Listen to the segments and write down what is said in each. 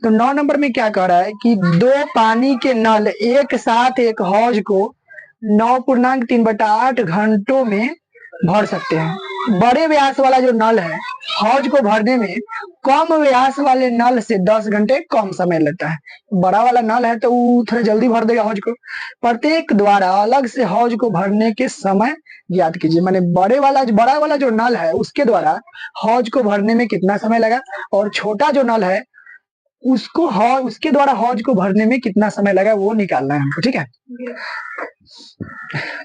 तो 9 नंबर में क्या कह रहा है कि दो पानी के नल एक साथ एक हौज को 9.3/8 घंटों में भर सकते हैं। बड़े व्यास वाला जो नल है हौज को भरने में कम व्यास वाले नल से 10 घंटे कम समय लगता है। बड़ा वाला नल है तो वो थोड़ा जल्दी भर देगा हौज को। प्रत्येक द्वारा अलग से हौज को भरने के समय ज्ञात कीजिए। माने बड़ा वाला जो नल है उसके द्वारा हौज को भरने में कितना समय लगा, और छोटा जो नल है उसके द्वारा हौज को भरने में कितना समय लगा वो निकालना है हमको। ठीक है,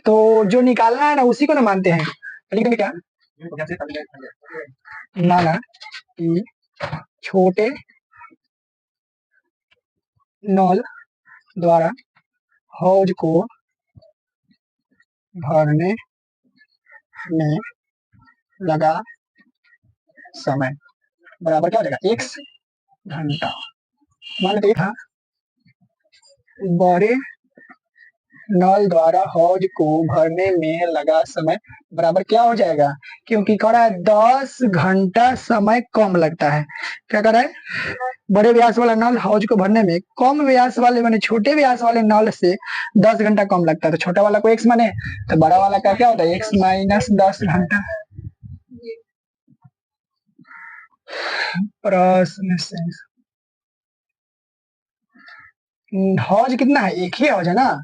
तो जो निकालना है ना उसी को ना मानते हैं। लिख देंगे क्या, माना कि छोटे नल द्वारा हौज को भरने में लगा समय बराबर क्या हो जाएगा, x घंटा। मान लेते था बड़े नल द्वारा हौज को भरने में लगा समय बराबर क्या हो जाएगा, क्योंकि कह रहा है 10 घंटा समय कम लगता है। क्या कर रहा है, बड़े व्यास वाला नल हौज को भरने में कम व्यास वाले माने छोटे व्यास वाले नल से 10 घंटा कम लगता है। तो छोटा वाला को x माने तो बड़ा वाला का क्या होता है x माइनस 10 घंटा। प्रश्न से हौज कितना है, एक ही हौज है ना,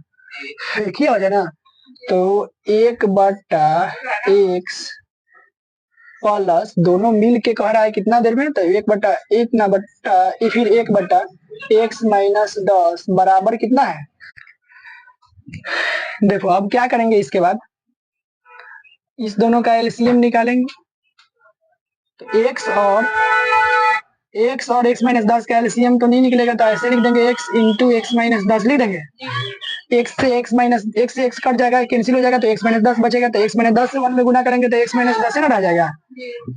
एक ही हौज है ना, तो 1/x प्लस दोनों मिल के कह रहा है कितना देर में, तो 1/1 ना बट्टा फिर 1/x माइनस 10 बराबर कितना है। देखो अब क्या करेंगे, इसके बाद इस दोनों का एलसीएम निकालेंगे। तो x और x माइनस 10 का एलसीएम तो नहीं निकलेगा, तो ऐसे लिख देंगे x इंटू एक्स माइनस 10 लिख देंगे। x से x कट जाएगा, कैंसिल हो जाएगा, तो x माइनस 10 बचेगा। तो x माइनस 10 से 1 में गुना करेंगे तो x माइनस 10 से ना रह जाएगा,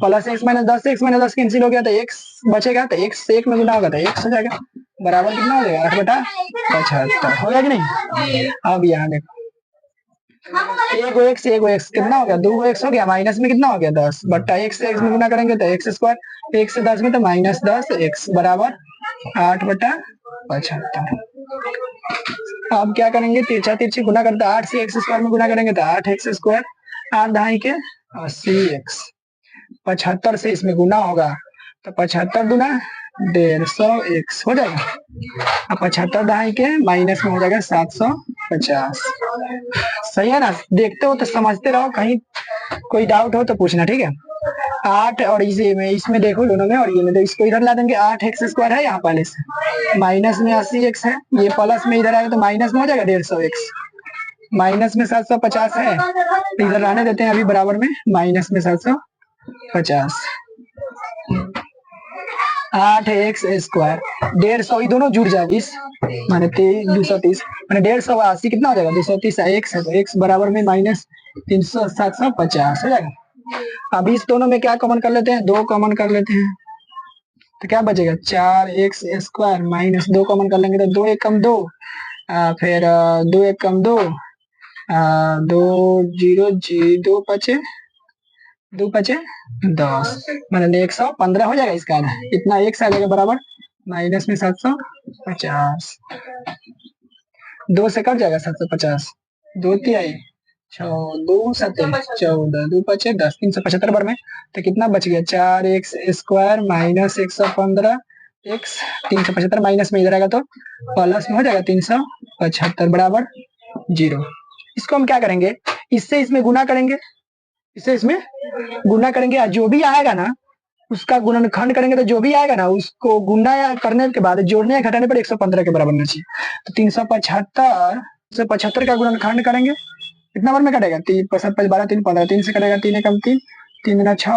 प्लस x माइनस 10 से x माइनस 10 कैंसिल हो गया तो x बचेगा। तो x से 1 में गुना होगा तो x हो जाएगा, बराबर कितना हो जाएगा 8/75 हो गया कि नहीं। अब यहाँ देखो एगो x कितना हो गया, 2x हो गया, माइनस में कितना हो गया 10 बट्टा x से x में गुना करेंगे तो x स्क्वायर, x से 10 में तो माइनस 10x बराबर 8/75। अब क्या करेंगे, तिरछा तिरछी गुना करते 8 से x स्क्वायर में गुना करेंगे तो 8x स्क्वायर, 8 दहाई के 80x, 75 से इसमें गुना होगा तो 75 दूना 150x हो जाएगा। अब 75 दहाई के माइनस में हो जाएगा 750। सही है ना, देखते हो तो समझते रहो, कहीं कोई डाउट हो तो पूछना, ठीक है। 8 और इसमें देखो दोनों में, और ये में तो इसको इधर ला देंगे, 8x स्क्वायर है यहाँ पहले से, माइनस में 80x है, ये प्लस में इधर आएगा तो माइनस में हो जाएगा 150x, माइनस में 750 है तो इधर रहने देते हैं अभी बराबर में, माइनस में 750। 8x स्क्वायर 150, ये दोनों जुड़ जाए 20 माने 230 माने 150 कितना हो जाएगा 230 x है तो x बराबर में माइनस 750 हो जाएगा। अब इस दोनों में क्या कॉमन कर लेते हैं, 2 कॉमन कर लेते हैं तो क्या बचेगा 4x स्क्वायर माइनस 2 कॉमन कर लेंगे तो 2 1 कम 2, फिर 2 1 कम 2, 2 0 2 पचे 2 पचे 10 मैंने 115 हो जाएगा इसका, इतना x आ जाएगा बराबर माइनस में 750, 2 से कट जाएगा 750, 2 तिहाई 6 2 7 14 2 पचे 10 375 बार में तो कितना बच गया 4x square minus 115 x 375 minus में इधर आएगा तो प्लस में हो जाएगा 375 बराबर 0। इसको हम क्या करेंगे, इससे इसमें गुना करेंगे, इससे इसमें गुना करेंगे, जो भी आएगा ना उसका गुणनखंड करेंगे तो जो भी आएगा ना उसको गुना करने के बाद जोड़ने या घटाने पर 115 के बराबर होना चाहिए। तो 375 का गुणनखंड करेंगे कितना बार में कटेगा, 7 5 12 3 15, 3 से कटेगा 3 एकम 3 3 गुना 6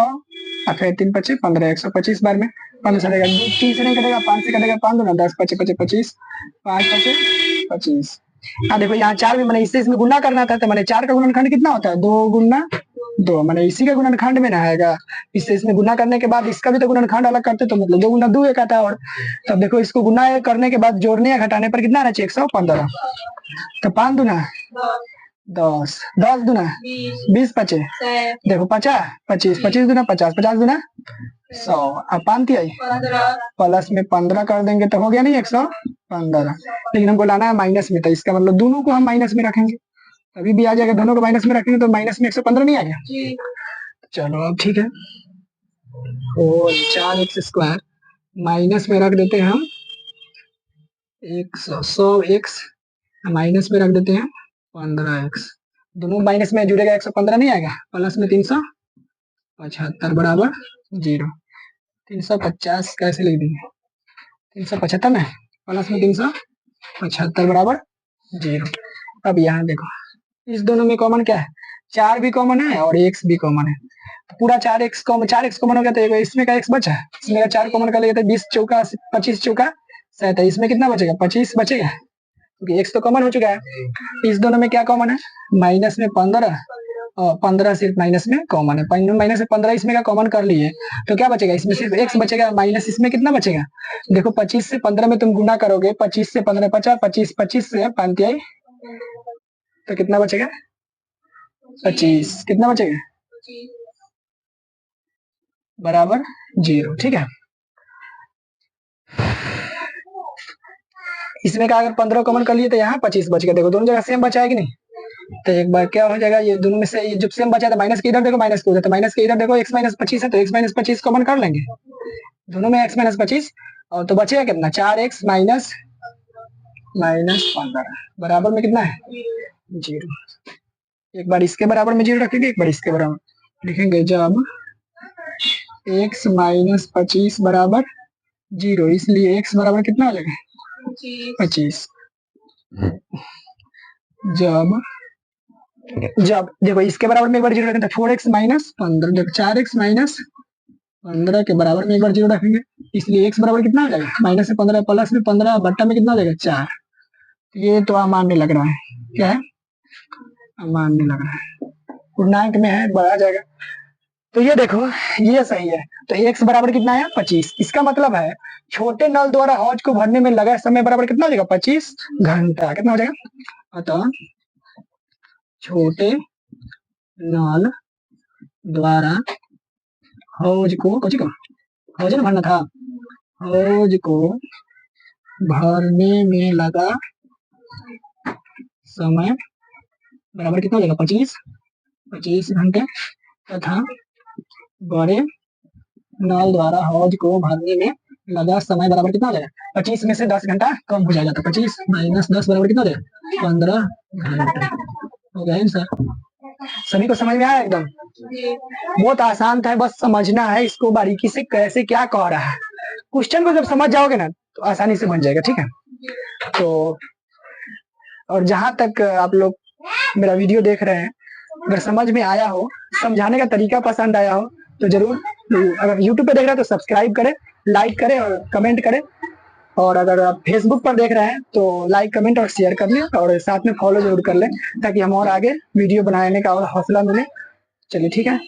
और फिर 3 पचे 15, 125 बार में 5 से कटेगा 3 से नहीं कटेगा, 5 से कटेगा 5 दूना 10 पचे पचे 25 5 पचे 25। देखो यहाँ 4 भी मैंने इससे इसमें गुना करना था तो मैंने 4 का गुणनखंड कितना होता है 2 गुना 2 मैंने इसी का गुणनखंड में ना आएगा, इससे इसमें गुना करने के बाद इसका भी तो गुणनखंड अलग करते तो मतलब 2 गुना 2 एक आता है। और तब देखो इसको गुना करने के बाद जोड़ने या घटाने पर कितना आना चाहिए 115, तो 5 दूना 10 10 दूना 20 पचे देखो 50 25 25 दूना 50 50 दूना 100 अब 5 प्लस में 15 कर देंगे तो हो गया नहीं 115। लेकिन हमको लाना है माइनस में, तो इसका मतलब दोनों को हम माइनस में रखेंगे, अभी भी आ जाएगा। दोनों को माइनस में रखेंगे तो माइनस में 115 नहीं आ गया। चलो अब ठीक है, और 4x² माइनस में रख देते हैं हम 100x, माइनस में रख देते हैं 15x, दोनों माइनस में जुड़ेगा 115 नहीं आएगा, प्लस में 375 बराबर 0। 350 कैसे लिख देंगे, 375 में प्लस में 375 बराबर 0। अब यहाँ देखो इस दोनों में कॉमन क्या है, 4 भी कॉमन है और x भी कॉमन है, तो पूरा 4x कॉमन हो गया, तो इसमें का x बचा है, इसमें का 4 कॉमन कर लेते 20 चौका 25 चौका 27, इसमें कितना बचेगा 25 बचेगा, क्योंकि x तो कॉमन हो चुका है। इस दोनों में क्या कॉमन है, माइनस में 15 और 15 सिर्फ माइनस में कॉमन है, माइनस में 15 इसमें का कॉमन कर लिए, तो क्या बचेगा, इसमें सिर्फ x बचेगा, माइनस इसमें कितना बचेगा, देखो 25 से 15 में तुम गुना करोगे, 25 से 15 50, 25 25 से 5 तो कितना बचेगा 25, कितना बचेगा बराबर 0। ठीक है, इसमें का अगर 15 कॉमन कर लिए तो यहाँ 25 बच गया, देखो दोनों जगह सेम बचा है कि नहीं, तो एक बार क्या हो जाएगा, ये दोनों में से ये जब सेम बचा था माइनस के इधर देखो, माइनस के उधर, तो माइनस के इधर देखो x माइनस 25 है, तो x माइनस 25 कॉमन कर लेंगे, दोनों में x माइनस 25, और तो बचेगा कितना 4x माइनस 15 बराबर में कितना है 0। एक बार इसके बराबर में 0 रखेंगे, एक बार इसके बराबर लिखेंगे, जब x माइनस 25 बराबर 0, इसलिए x बराबर कितना हो जाएगा 25। जब देखो इसके बराबर में एक बार 0 रखेंगे तो 4x माइनस 15, देखो 4x माइनस 15 के बराबर में एक बार 0 रखेंगे, इसलिए x बराबर कितना हो जाएगा माइनस से 15 प्लस में 15 बट्टा में कितना हो जाएगा 4। ये तो अमान्य लग रहा है, क्या है अमान्य लग रहा है, पूर्णांक में है बढ़ा जाएगा, तो ये देखो ये सही है, तो x बराबर कितना है 25, इसका मतलब है छोटे नल द्वारा हौज को भरने में लगा समय बराबर कितना हो जाएगा 25 घंटा, कितना हो जाएगा, अतः छोटे नल द्वारा हौज को हौज ना भरना था, हौज को भरने में लगा समय बराबर कितना हो जाएगा 25 घंटे, तथा बड़े नल द्वारा हौज को भरने में लगा समय बराबर कितना हो जाएगा 25 में से 10 घंटा कम हो जाएगा, तो 25 माइनस 10 बराबर कितना हो जाएगा 15 घंटे। हो गया सर, सभी को समझ में आया एकदम, बहुत आसान था, बस समझना है इसको बारीकी से कैसे क्या कह रहा है, क्वेश्चन को जब समझ जाओगे ना तो आसानी से बन जाएगा। ठीक है, तो और जहां तक आप लोग मेरा वीडियो देख रहे हैं, अगर समझ में आया हो, समझाने का तरीका पसंद आया हो तो जरूर, अगर यूट्यूब पे देख रहे हैं तो सब्सक्राइब करें, लाइक करें और कमेंट करें, और अगर आप फेसबुक पर देख रहे हैं तो लाइक कमेंट और शेयर कर लें, और साथ में फॉलो जरूर कर लें, ताकि हम और आगे वीडियो बनाने का और हौसला मिले। चलिए ठीक है।